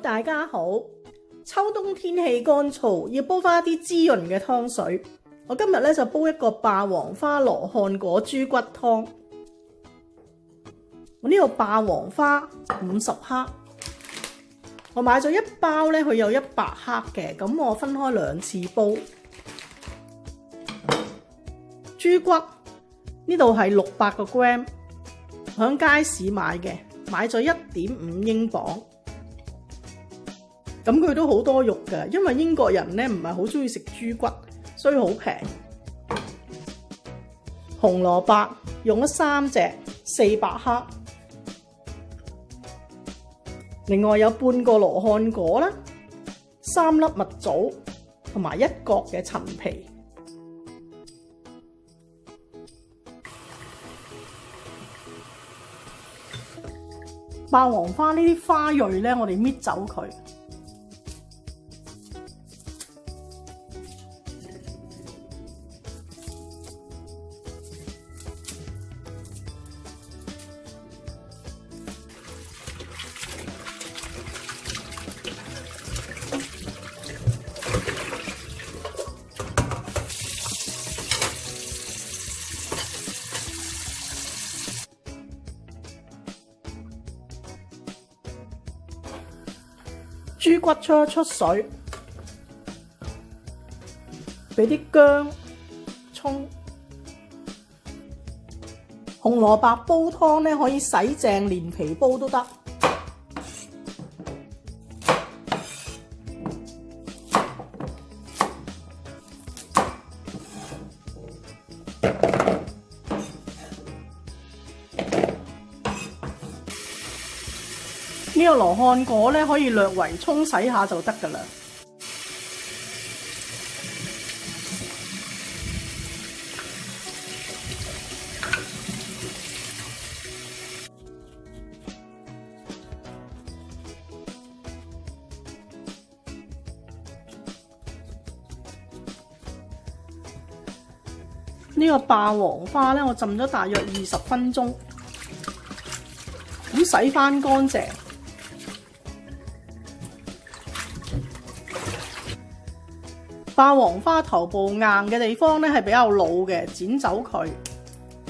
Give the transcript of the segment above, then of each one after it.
大家好。秋冬天氣乾燥，要煲翻一啲滋潤嘅湯水。我今日咧就煲一個霸王花羅漢果豬骨湯。我呢個霸王花50克，我買咗一包咧，佢有100克嘅，咁我分開2次煲。豬骨呢度係600個 gram， 響街市買嘅，買咗1.5英鎊。咁佢都好多肉㗎，因為英國人咧唔係好中意食豬骨，所以好平。紅蘿蔔用咗3隻，400克。另外有半個羅漢果啦，3粒蜜棗同埋1角嘅陳皮。霸王花呢啲花蕊咧，我哋搣走佢。豬骨出水，俾啲薑、葱、紅蘿蔔煲湯咧，可以洗淨連皮煲都得。呢個羅漢果咧，可以略為沖洗下就得㗎啦。呢個霸王花咧，我浸咗大約20分鐘，咁洗返乾淨。霸王花頭部硬嘅地方咧係比較老嘅，剪走佢，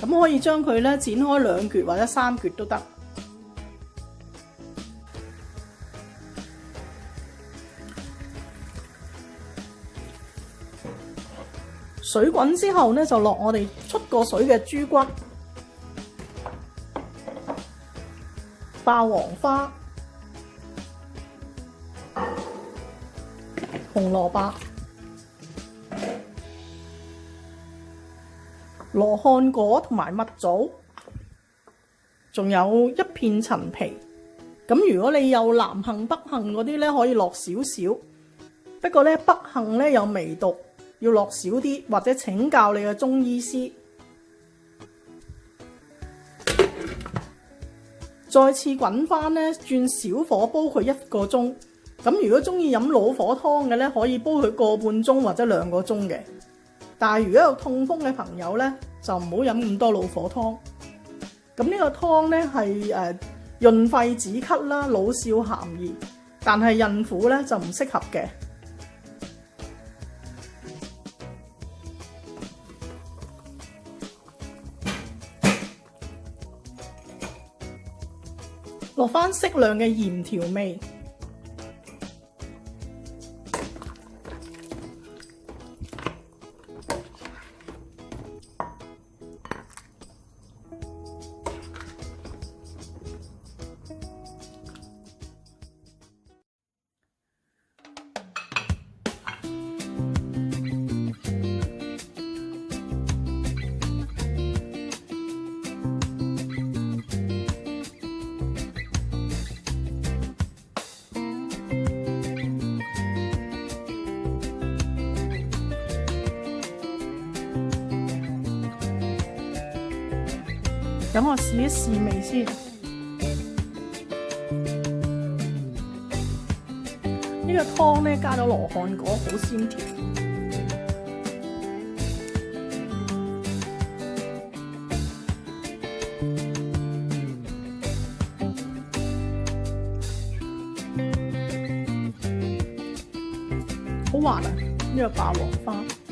咁可以將佢咧剪開2橛或者3橛都得。水滾之後咧，就落我哋出過水嘅豬骨、霸王花、紅蘿蔔、羅漢果同埋蜜棗，仲有一片陳皮。咁如果你有南杏北杏嗰啲咧，可以落少少。不過咧北杏咧有微毒，要落少啲，或者請教你嘅中醫師。再次滾翻咧，轉小火煲佢1個鐘。咁如果中意飲老火湯嘅咧，可以煲佢個半鐘或者2個鐘嘅。但係如果有痛風嘅朋友咧，就唔好飲咁多老火湯。咁呢個湯咧係潤肺止咳啦，老少咸宜，但係孕婦咧就唔適合嘅。落返適量嘅鹽調味。等我試一試味先。呢個湯咧加咗羅漢果，好鮮甜。好滑啊！呢個霸王花。